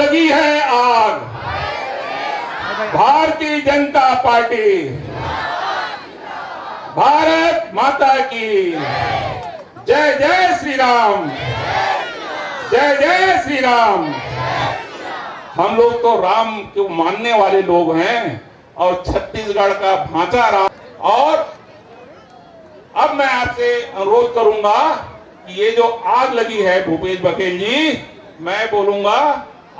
लगी है आग। भारतीय जनता पार्टी, भारत माता की जय जय श्री राम, जय जय श्री राम। हम लोग तो राम को मानने वाले लोग हैं और छत्तीसगढ़ का भांचा राम। और अब मैं आपसे अनुरोध करूंगा कि ये जो आग लगी है भूपेश बघेल जी, मैं बोलूंगा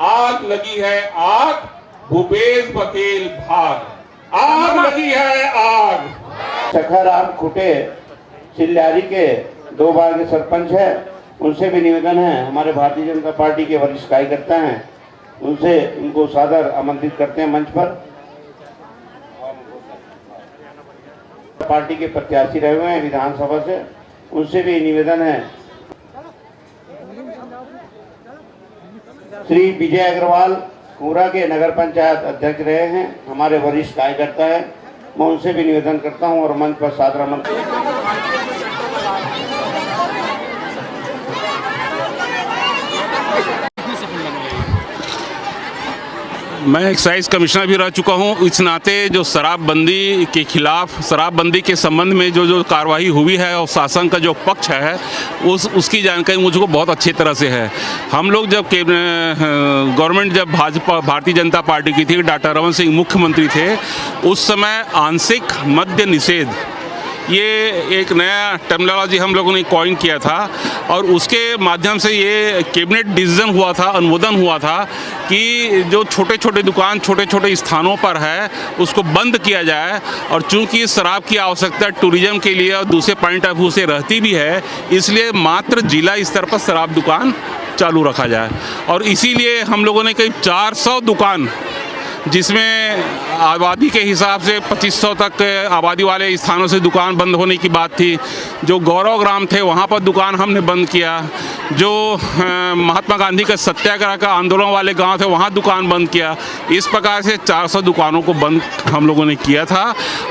आग लगी है आग, भूपेश बघेल भाग। आग लगी है आग। सखाराम खुटे चिल्लारी के 2 बार के सरपंच है, उनसे भी निवेदन है, हमारे भारतीय जनता पार्टी के वरिष्ठ कार्यकर्ता हैं, उनसे उनको सादर आमंत्रित करते हैं मंच पर। पार्टी के प्रत्याशी रहे हुए हैं विधानसभा से, उनसे भी निवेदन है। श्री विजय अग्रवाल कुंवरा के नगर पंचायत अध्यक्ष रहे हैं, हमारे वरिष्ठ कार्यकर्ता है, मैं उनसे भी निवेदन करता हूं और मंच पर सादर आमंत्रित। मैं एक्साइज कमिश्नर भी रह चुका हूं, इस नाते जो शराबबंदी के खिलाफ, शराबबंदी के संबंध में जो कार्रवाई हुई है और शासन का जो पक्ष है उसकी जानकारी मुझको बहुत अच्छी तरह से है। हम लोग जब गवर्नमेंट जब भाजपा भारतीय जनता पार्टी की थी, डॉक्टर रमन सिंह मुख्यमंत्री थे, उस समय आंशिक मद्य निषेध ये एक नया टर्मिनोलॉजी हम लोगों ने कॉइन किया था और उसके माध्यम से ये कैबिनेट डिसीजन हुआ था, अनुमोदन हुआ था कि जो छोटे छोटे दुकान छोटे छोटे स्थानों पर है उसको बंद किया जाए। और चूंकि शराब की आवश्यकता टूरिज्म के लिए और दूसरे पॉइंट ऑफ व्यू से रहती भी है, इसलिए मात्र जिला स्तर पर शराब दुकान चालू रखा जाए। और इसीलिए हम लोगों ने करीब 400 दुकान, जिसमें आबादी के हिसाब से 2500 तक आबादी वाले स्थानों से दुकान बंद होने की बात थी। जो गौरव ग्राम थे वहाँ पर दुकान हमने बंद किया, जो महात्मा गांधी का सत्याग्रह का आंदोलन वाले गांव थे वहाँ दुकान बंद किया। इस प्रकार से 400 दुकानों को बंद हम लोगों ने किया था।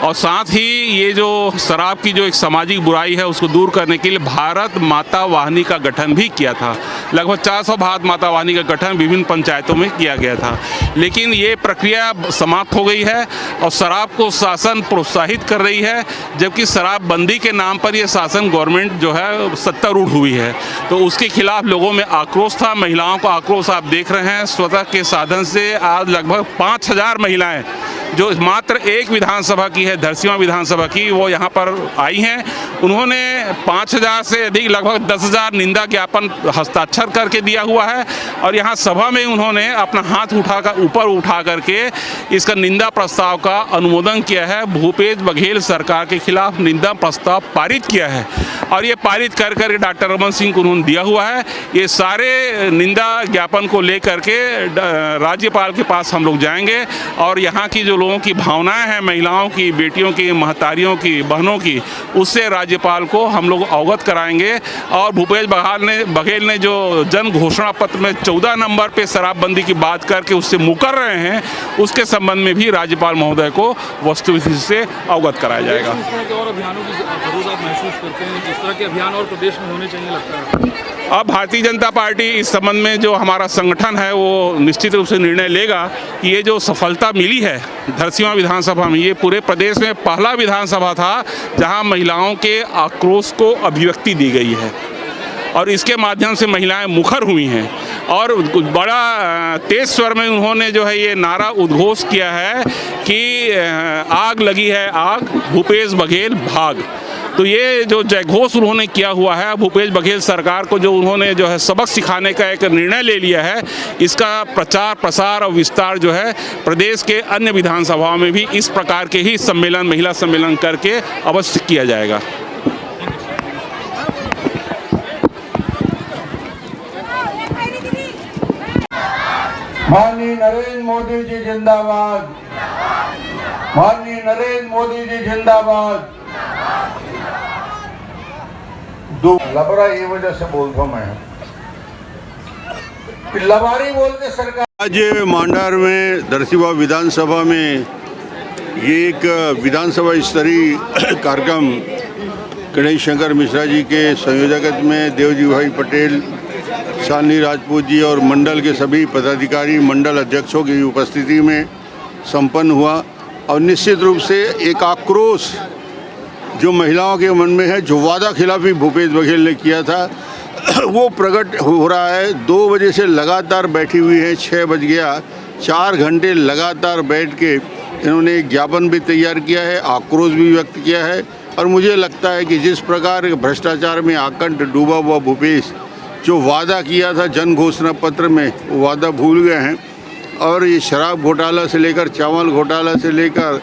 और साथ ही ये जो शराब की जो एक सामाजिक बुराई है उसको दूर करने के लिए भारत माता वाहिनी का गठन भी किया था। लगभग 400 भारत माता वाहिनी का गठन विभिन्न पंचायतों में किया गया था। लेकिन ये प्रक्रिया समाप्त हो गई है और शराब को शासन प्रोत्साहित कर रही है, जबकि शराबबंदी के नाम पर ये शासन गवर्नमेंट जो है सत्तारूढ़ हुई है। तो उसके खिलाफ लोगों में आक्रोश था, महिलाओं का आक्रोश आप देख रहे हैं। स्वतः के साधन से आज लगभग 5000 महिलाएं जो मात्र एक विधानसभा की है, धरसीवां विधानसभा की, वो यहाँ पर आई हैं। उन्होंने 5000 से अधिक लगभग 10,000 निंदा ज्ञापन हस्ताक्षर करके दिया हुआ है और यहाँ सभा में उन्होंने अपना हाथ ऊपर उठा करके इसका निंदा प्रस्ताव का अनुमोदन किया है। भूपेश बघेल सरकार के खिलाफ निंदा प्रस्ताव पारित किया है और ये पारित कर डॉक्टर रमन सिंह को उन्होंने दिया हुआ है। ये सारे निंदा ज्ञापन को लेकर के राज्यपाल के पास हम लोग जाएंगे और यहाँ की जो लोगों की भावनाएं हैं, महिलाओं की, बेटियों की, महतारियों की, बहनों की, उससे राज्यपाल को हम लोग अवगत कराएंगे। और भूपेश बघेल ने जो जन घोषणा पत्र में 14 नंबर पे शराबबंदी की बात करके उससे मुकर रहे हैं, उसके संबंध में भी राज्यपाल महोदय को वस्तुस्थिति से अवगत कराया जाएगा। और अभियानों की जरूरत आप महसूस करते हैं, जिस तरह के अभियान और प्रदेश में होने चाहिए लगता है? अब भारतीय जनता पार्टी इस संबंध में जो हमारा संगठन है वो निश्चित रूप से निर्णय लेगा कि ये जो सफलता मिली है धरसीवां विधानसभा में, ये पूरे प्रदेश में पहला विधानसभा था जहां महिलाओं के आक्रोश को अभिव्यक्ति दी गई है और इसके माध्यम से महिलाएं मुखर हुई हैं और बड़ा तेज स्वर में उन्होंने जो है ये नारा उद्घोष किया है कि आग लगी है आग, भूपेश बघेल भाग। तो ये जो जयघोष उन्होंने किया हुआ है, भूपेश बघेल सरकार को जो उन्होंने जो है सबक सिखाने का एक निर्णय ले लिया है, इसका प्रचार प्रसार और विस्तार जो है प्रदेश के अन्य विधानसभाओं में भी इस प्रकार के ही सम्मेलन, महिला सम्मेलन करके अवश्य किया जाएगा। माननीय नरेंद्र मोदी जी जिंदाबाद, माननीय नरेंद्र मोदी जी जिंदाबाद। लबरा ये वजह से बोलता हूँ मैं, लबारी बोल के सरकार। आज मांडार में धरसीवां विधानसभा में ये एक विधानसभा स्तरीय कार्यक्रम गणेश शंकर मिश्रा जी के संयोजकत्व में देवजी भाई पटेल शालिनी राजपूत जी और मंडल के सभी पदाधिकारी, मंडल अध्यक्षों की उपस्थिति में संपन्न हुआ। और निश्चित रूप से एक आक्रोश जो महिलाओं के मन में है, जो वादा खिलाफी भूपेश बघेल ने किया था, वो प्रकट हो रहा है। 2 बजे से लगातार बैठी हुई है, 6 बज गया, 4 घंटे लगातार बैठ के इन्होंने एक ज्ञापन भी तैयार किया है, आक्रोश भी व्यक्त किया है। और मुझे लगता है कि जिस प्रकार भ्रष्टाचार में आकंठ डूबा हुआ भूपेश जो वादा किया था जन घोषणा पत्र में, वो वादा भूल गए हैं। और ये शराब घोटाला से लेकर चावल घोटाला से लेकर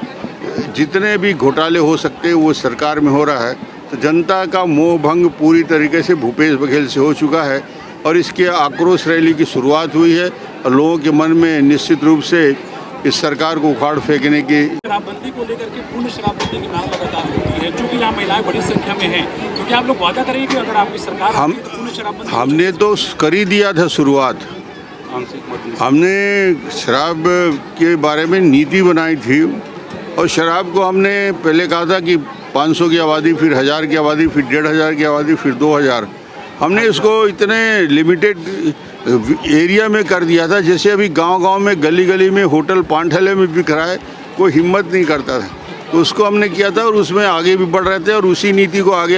जितने भी घोटाले हो सकते हैं वो सरकार में हो रहा है। तो जनता का मोह भंग पूरी तरीके से भूपेश बघेल से हो चुका है और इसके आक्रोश रैली की शुरुआत हुई है और लोगों के मन में निश्चित रूप से इस सरकार को उखाड़ फेंकने की शराबबंदी को लेकर के पूर्ण शराबबंदी की मांग लगातार होती है, क्योंकि यहाँ महिलाएं बड़ी संख्या में हैं। तो क्या आप लोग वादा करेंगे कि अगर आपकी सरकार हम आती है तो पूर्ण शराबबंदी? हमने तो कर ही दिया था शुरुआत। हमने शराब के बारे में नीति बनाई थी और शराब को हमने पहले कहा था कि 500 की आबादी, फिर 1000 की आबादी, फिर 1500 की आबादी, फिर 2000। हमने इसको इतने लिमिटेड एरिया में कर दिया था, जैसे अभी गांव-गांव में, गली-गली में, होटल पान-ठेले में बिक रहा है, कोई हिम्मत नहीं करता था। तो उसको हमने किया था और उसमें आगे भी बढ़ रहे थे और उसी नीति को आगे